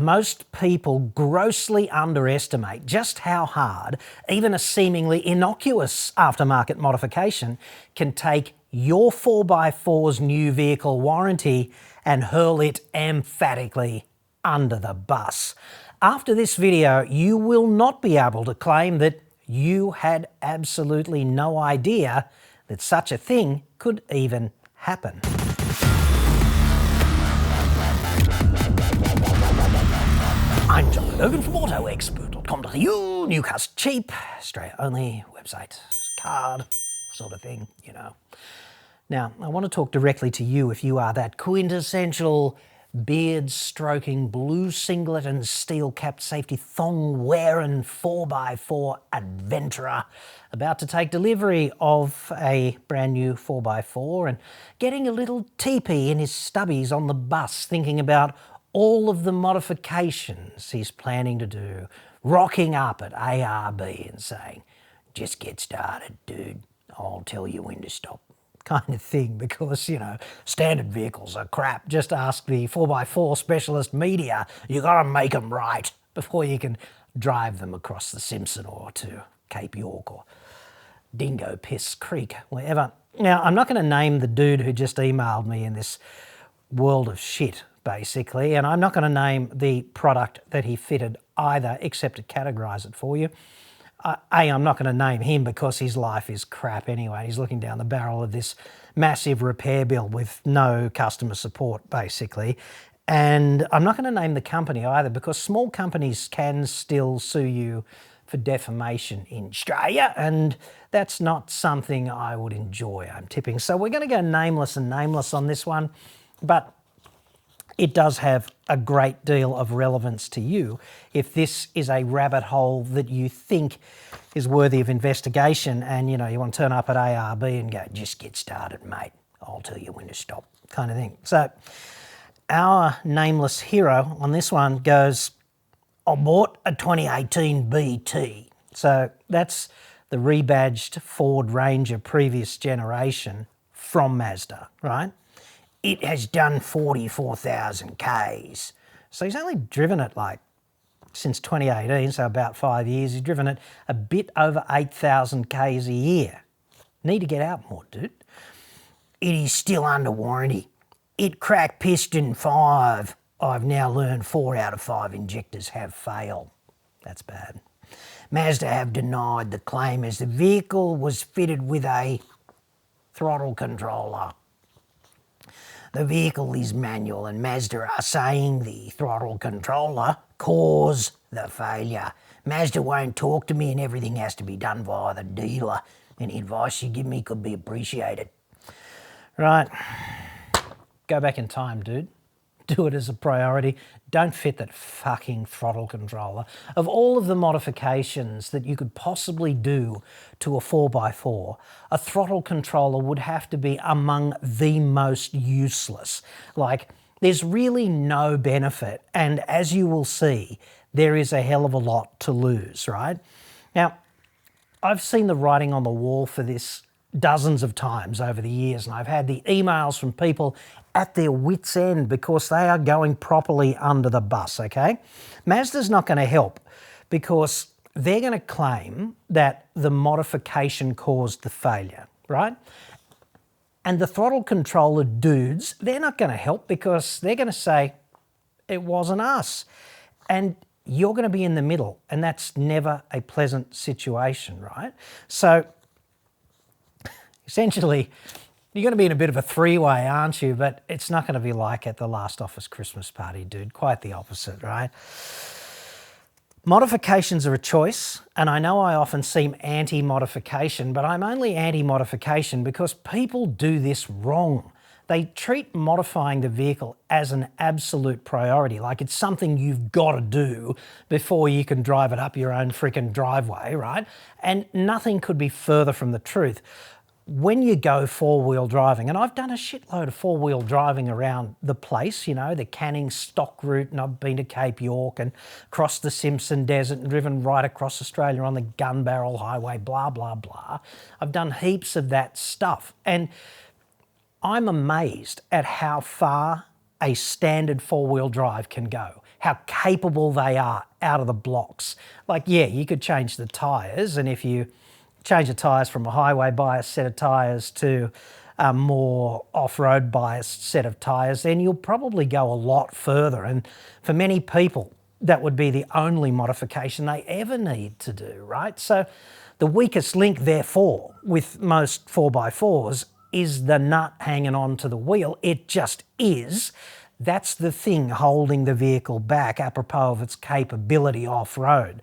most people grossly underestimate just how hard even a seemingly innocuous aftermarket modification can take your 4x4's new vehicle warranty and hurl it emphatically under the bus. After this video, you will not be able to claim that you had absolutely no idea that such a thing could even happen. I'm John Cadogan from AutoExpert.com.au, Newcastle cheap, Australia only, website, card, sort of thing, you know. Now, I want to talk directly to you if you are that quintessential beard-stroking, blue singlet and steel-capped safety thong-wearing 4x4 adventurer about to take delivery of a brand new 4x4 and getting a little teepee in his stubbies on the bus thinking about all of the modifications he's planning to do, rocking up at ARB and saying, "Just get started, dude. I'll tell you when to stop," kind of thing, because, you know, standard vehicles are crap. Just ask the 4x4 specialist media. You gotta make them right before you can drive them across the Simpson or to Cape York or Dingo Piss Creek, wherever. Now, I'm not going to name the dude who just emailed me in this world of shit, basically, and I'm not going to name the product that he fitted either, except to categorise it for you. I'm not going to name him because his life is crap anyway. He's looking down the barrel of this massive repair bill with no customer support, basically. And I'm not going to name the company either because small companies can still sue you for defamation in Australia, and that's not something I would enjoy, I'm tipping. So we're going to go nameless and nameless on this one, but it does have a great deal of relevance to you if this is a rabbit hole that you think is worthy of investigation and, you know, you want to turn up at ARB and go, "Just get started, mate. I'll tell you when to stop," kind of thing. So our nameless hero on this one goes, "I bought a 2018 BT." So that's the rebadged Ford Ranger previous generation from Mazda, right? "It has done 44,000 Ks. So he's only driven it like since 2018, so about 5 years. He's driven it a bit over 8,000 Ks a year. Need to get out more, dude. "It is still under warranty. It cracked piston 5. I've now learned 4 out of 5 injectors have failed." That's bad. "Mazda have denied the claim as the vehicle was fitted with a throttle controller. The vehicle is manual and Mazda are saying the throttle controller caused the failure. Mazda won't talk to me and everything has to be done via the dealer. Any advice you give me could be appreciated." Right. Go back in time, dude. Do it as a priority. Don't fit that fucking throttle controller. Of all of the modifications that you could possibly do to a 4x4, a throttle controller would have to be among the most useless. Like, there's really no benefit, and as you will see, there is a hell of a lot to lose, right? Now, I've seen the writing on the wall for this dozens of times over the years, and I've had the emails from people at their wits' end because they are going properly under the bus, okay? Mazda's not going to help because they're going to claim that the modification caused the failure, right? And the throttle controller dudes, they're not going to help because they're going to say, "It wasn't us." And you're going to be in the middle, and that's never a pleasant situation, right? So essentially, you're going to be in a bit of a three-way, aren't you? But it's not going to be like at the last office Christmas party, dude. Quite the opposite, right? Modifications are a choice, and I know I often seem anti-modification, but I'm only anti-modification because people do this wrong. They treat modifying the vehicle as an absolute priority, like it's something you've got to do before you can drive it up your own freaking driveway, right? And nothing could be further from the truth. When you go four-wheel driving, and I've done a shitload of four-wheel driving around the place, you know, the Canning stock route, and I've been to Cape York and crossed the Simpson Desert and driven right across Australia on the Gun Barrel Highway, blah, blah, blah. I've done heaps of that stuff, and I'm amazed at how far a standard four-wheel drive can go. how capable they are out of the blocks. Like, yeah, you could change the tyres, and if you change the tyres from a highway biased set of tyres to a more off-road biased set of tyres, then you'll probably go a lot further. And for many people, that would be the only modification they ever need to do, right? So the weakest link, therefore, with most 4x4s is the nut hanging on to the wheel. It just is. That's the thing holding the vehicle back apropos of its capability off-road.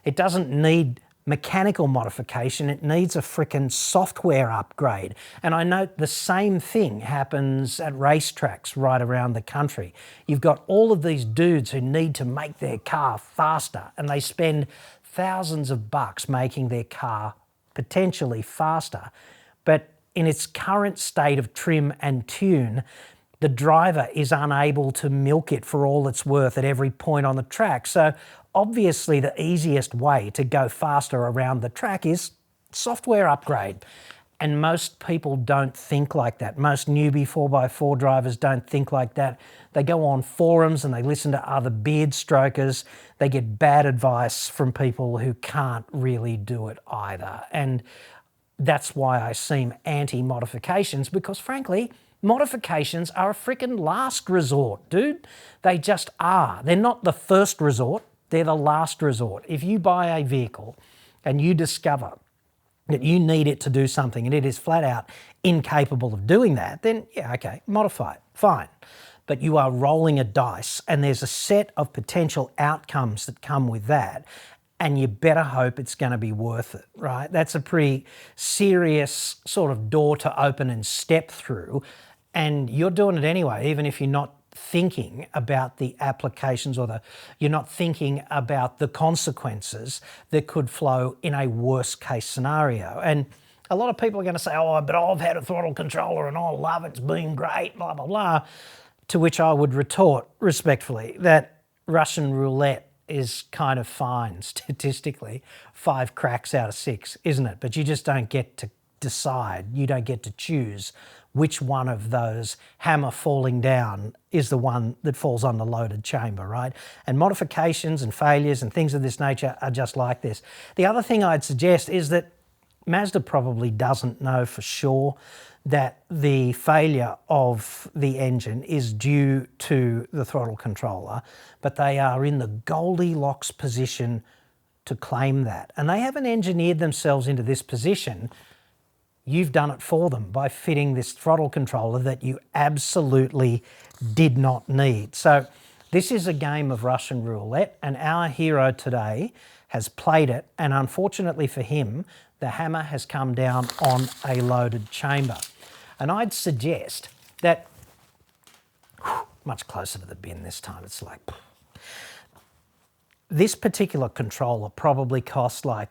It doesn't need mechanical modification, it needs a frickin' software upgrade. And I note the same thing happens at racetracks right around the country. You've got all of these dudes who need to make their car faster, and they spend thousands of bucks making their car potentially faster. But in its current state of trim and tune, the driver is unable to milk it for all it's worth at every point on the track. So obviously the easiest way to go faster around the track is software upgrade. And most people don't think like that. Most newbie 4x4 drivers don't think like that. They go on forums and they listen to other beard strokers. They get bad advice from people who can't really do it either. And that's why I seem anti-modifications, because frankly, modifications are a freaking last resort, dude. They just are. They're not the first resort, they're the last resort. If you buy a vehicle and you discover that you need it to do something and it is flat out incapable of doing that, then yeah, okay, modify it, fine. But you are rolling a dice and there's a set of potential outcomes that come with that, and you better hope it's going to be worth it, right? That's a pretty serious sort of door to open and step through, and you're doing it anyway, even if you're not thinking about the applications or you're not thinking about the consequences that could flow in a worst case scenario. And a lot of people are going to say, oh, but I've had a throttle controller and I love it, it's been great, blah, blah, blah. To which I would retort respectfully that Russian roulette is kind of fine statistically, 5 cracks out of 6, isn't it? But you just don't get to decide, you don't get to choose which one of those hammer falling down is the one that falls on the loaded chamber, right? And modifications and failures and things of this nature are just like this. The other thing I'd suggest is that Mazda probably doesn't know for sure that the failure of the engine is due to the throttle controller, but they are in the Goldilocks position to claim that. And they haven't engineered themselves into this position. You've done it for them by fitting this throttle controller that you absolutely did not need. So this is a game of Russian roulette, and our hero today has played it, and unfortunately for him, the hammer has come down on a loaded chamber. And I'd suggest that, much closer to the bin this time, it's like, this particular controller probably costs like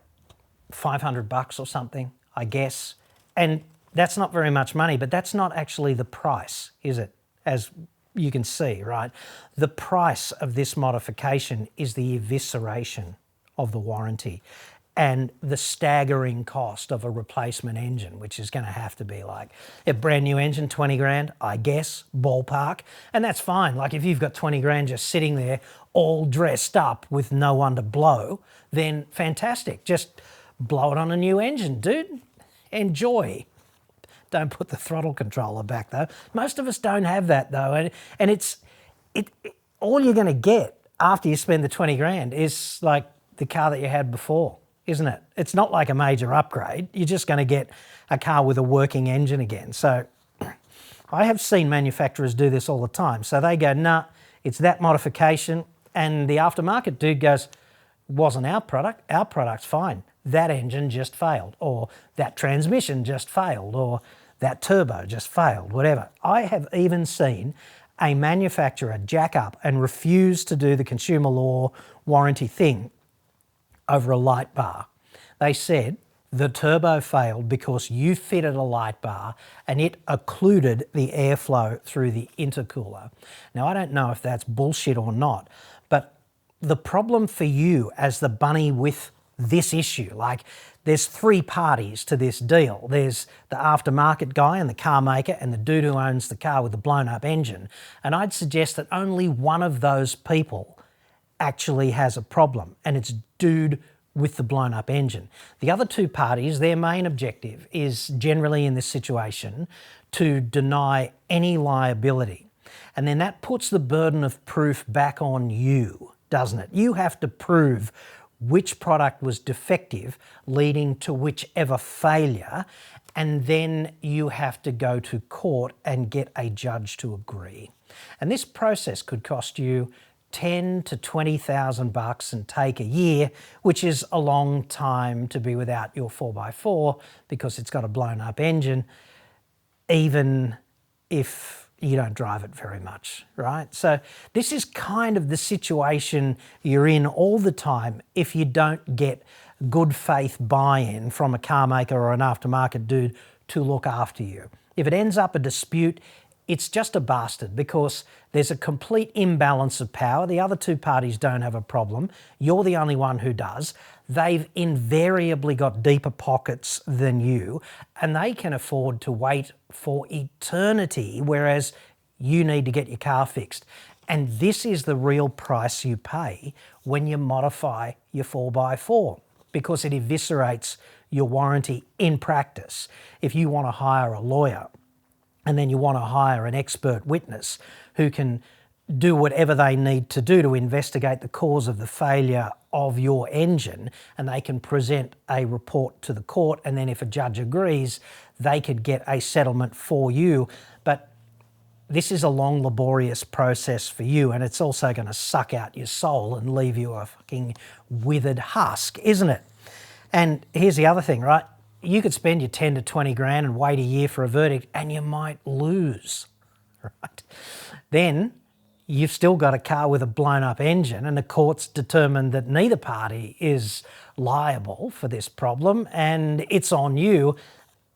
500 bucks or something, I guess. And that's not very much money, but that's not actually the price, is it? As you can see, right? The price of this modification is the evisceration of the warranty and the staggering cost of a replacement engine, which is going to have to be like a brand new engine, 20 grand, I guess, ballpark. And that's fine. Like if you've got 20 grand just sitting there all dressed up with no one to blow, then fantastic. Just blow it on a new engine, dude. Enjoy. Don't put the throttle controller back though. Most of us don't have that though. And it's all you're going to get after you spend the 20 grand is like the car that you had before, isn't it? It's not like a major upgrade. You're just going to get a car with a working engine again. So I have seen manufacturers do this all the time. So they go, nah, it's that modification. And the aftermarket dude goes, wasn't our product. Our product's fine. That engine just failed, or that transmission just failed, or that turbo just failed, whatever. I have even seen a manufacturer jack up and refuse to do the consumer law warranty thing over a light bar. They said the turbo failed because you fitted a light bar and it occluded the airflow through the intercooler. Now, I don't know if that's bullshit or not, but the problem for you as the bunny with this issue, like there's 3 parties to this deal. There's the aftermarket guy and the car maker and the dude who owns the car with the blown up engine. And I'd suggest that only one of those people actually has a problem, and it's dude with the blown up engine. The other two parties, their main objective is generally in this situation to deny any liability. And then that puts the burden of proof back on you, doesn't it? You have to prove which product was defective, leading to whichever failure, and then you have to go to court and get a judge to agree. And this process could cost you $10,000 to $20,000 and take a year, which is a long time to be without your 4x4 because it's got a blown up engine, even if you don't drive it very much, right? So this is kind of the situation you're in all the time if you don't get good faith buy-in from a car maker or an aftermarket dude to look after you. If it ends up a dispute, it's just a bastard because there's a complete imbalance of power. The other two parties don't have a problem. You're the only one who does. They've invariably got deeper pockets than you, and they can afford to wait for eternity, whereas you need to get your car fixed. And this is the real price you pay when you modify your 4x4, because it eviscerates your warranty in practice. If you want to hire a lawyer, and then you want to hire an expert witness who can do whatever they need to do to investigate the cause of the failure of your engine, and they can present a report to the court, and then if a judge agrees, they could get a settlement for you. But this is a long, laborious process for you, and it's also going to suck out your soul and leave you a fucking withered husk, isn't it? And here's the other thing, right? You could spend your 10 to 20 grand and wait a year for a verdict, and you might lose, right? Then you've still got a car with a blown up engine, and the court's determined that neither party is liable for this problem, and it's on you,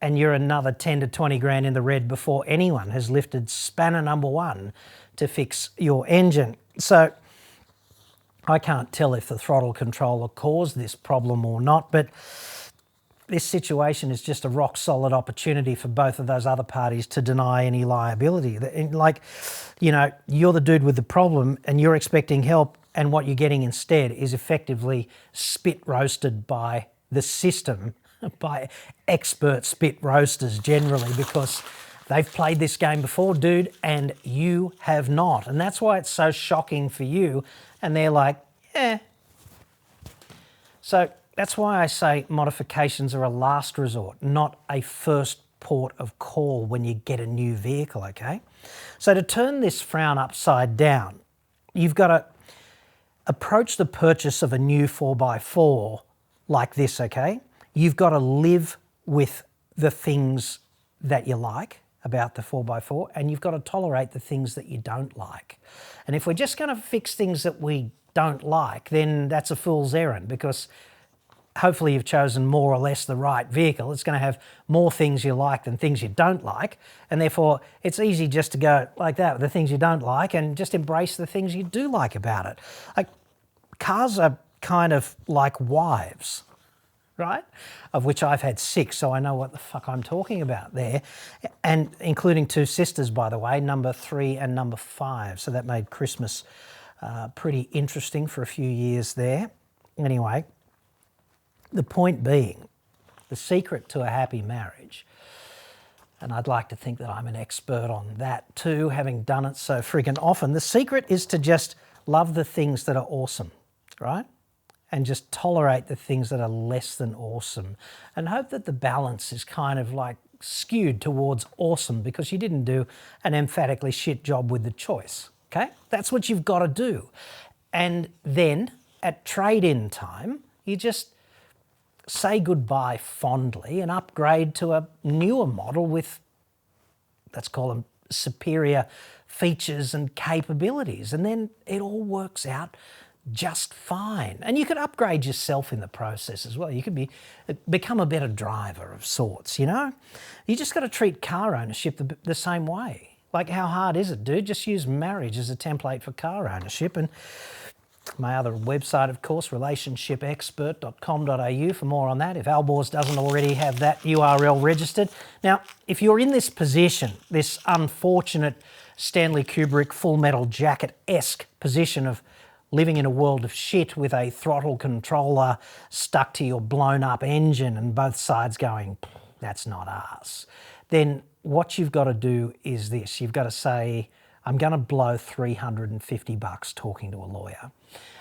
and you're another 10 to 20 grand in the red before anyone has lifted spanner number one to fix your engine. So I can't tell if the throttle controller caused this problem or not, but this situation is just a rock solid opportunity for both of those other parties to deny any liability. Like, you know, you're the dude with the problem and you're expecting help, and what you're getting instead is effectively spit roasted by the system, by expert spit roasters generally, because they've played this game before, dude, and you have not. And that's why it's so shocking for you. And they're like, eh. So that's why I say modifications are a last resort, not a first port of call when you get a new vehicle, okay? So to turn this frown upside down, you've got to approach the purchase of a new 4x4 like this, okay? You've got to live with the things that you like about the 4x4, and you've got to tolerate the things that you don't like. And if we're just going to fix things that we don't like, then that's a fool's errand, because hopefully you've chosen more or less the right vehicle. It's going to have more things you like than things you don't like, and therefore it's easy just to go like that with the things you don't like and just embrace the things you do like about it. Like, cars are kind of like wives, right? Of which I've had 6, so I know what the fuck I'm talking about there. And including 2 sisters, by the way, number 3 and number 5. So that made Christmas pretty interesting for a few years there. Anyway, the point being, the secret to a happy marriage, and I'd like to think that I'm an expert on that too, having done it so friggin' often, the secret is to just love the things that are awesome, right? And just tolerate the things that are less than awesome, and hope that the balance is kind of like skewed towards awesome because you didn't do an emphatically shit job with the choice, okay? That's what you've got to do. And then at trade-in time, you just say goodbye fondly and upgrade to a newer model with, let's call them, superior features and capabilities. And then it all works out just fine. And you could upgrade yourself in the process as well. You could become a better driver of sorts, you know? You just got to treat car ownership the same way. Like, how hard is it, dude? Just use marriage as a template for car ownership. And my other website, of course, relationshipexpert.com.au for more on that, if Alborz doesn't already have that URL registered. Now, if you're in this position, this unfortunate Stanley Kubrick Full Metal Jacket-esque position of living in a world of shit with a throttle controller stuck to your blown up engine and both sides going, that's not us, then what you've got to do is this. You've got to say, I'm going to blow $350 talking to a lawyer.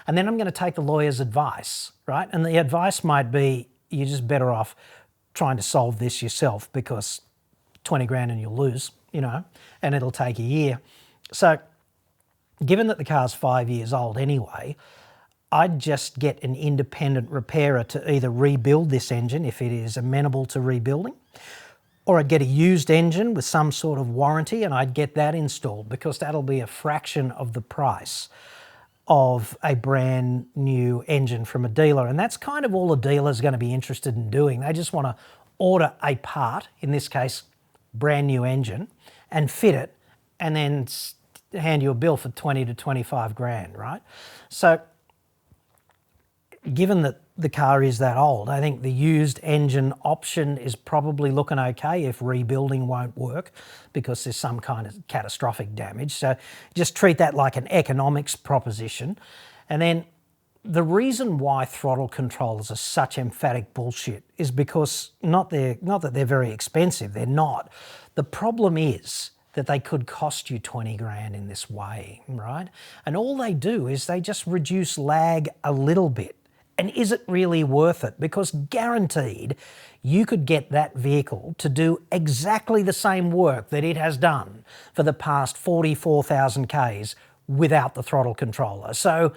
And then I'm going to take the lawyer's advice, right? And the advice might be, you're just better off trying to solve this yourself because 20 grand and you'll lose, you know, and it'll take a year. So given that the car's 5 years old anyway, I'd just get an independent repairer to either rebuild this engine if it is amenable to rebuilding, or I'd get a used engine with some sort of warranty and I'd get that installed because that'll be a fraction of the price of a brand new engine from a dealer. And that's kind of all a dealer's going to be interested in doing. They just want to order a part, in this case, brand new engine, and fit it and then hand you a bill for 20 to 25 grand, right? So given that the car is that old, I think the used engine option is probably looking okay if rebuilding won't work because there's some kind of catastrophic damage. So just treat that like an economics proposition. And then the reason why throttle controllers are such emphatic bullshit is because not that they're very expensive, they're not. The problem is that they could cost you 20 grand in this way, right? And all they do is they just reduce lag a little bit. And is it really worth it? Because guaranteed, you could get that vehicle to do exactly the same work that it has done for the past 44,000 Ks without the throttle controller. So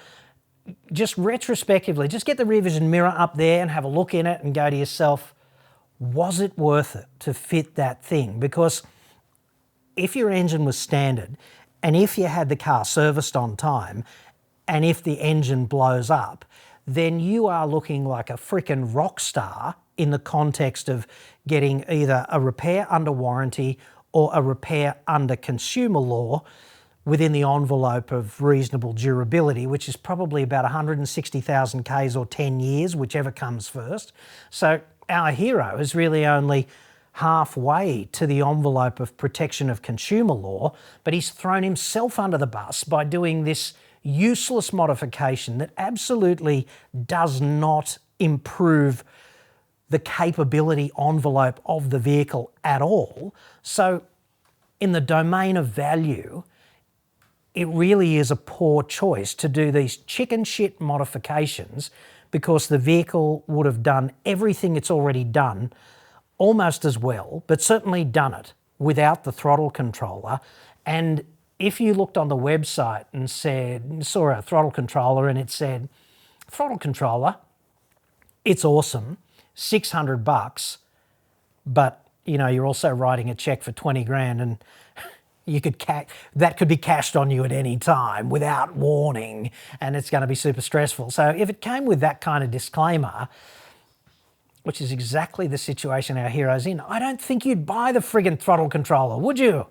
just retrospectively, just get the rear vision mirror up there and have a look in it and go to yourself, was it worth it to fit that thing? Because if your engine was standard and if you had the car serviced on time and if the engine blows up, then you are looking like a freaking rock star in the context of getting either a repair under warranty or a repair under consumer law within the envelope of reasonable durability, which is probably about 160,000 Ks or 10 years, whichever comes first. So our hero is really only halfway to the envelope of protection of consumer law, but he's thrown himself under the bus by doing this useless modification that absolutely does not improve the capability envelope of the vehicle at all. So in the domain of value, it really is a poor choice to do these chicken shit modifications because the vehicle would have done everything it's already done almost as well, but certainly done it without the throttle controller. And if you looked on the website and saw a throttle controller and it said, throttle controller, it's awesome, $600, but you know, you're also writing a check for 20 grand and that could be cashed on you at any time without warning and it's going to be super stressful. So if it came with that kind of disclaimer, which is exactly the situation our hero's in, I don't think you'd buy the friggin' throttle controller, would you?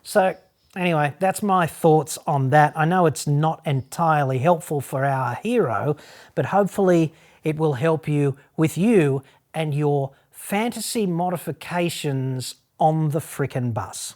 So anyway, that's my thoughts on that. I know it's not entirely helpful for our hero, but hopefully it will help you with you and your fantasy modifications on the frickin' bus.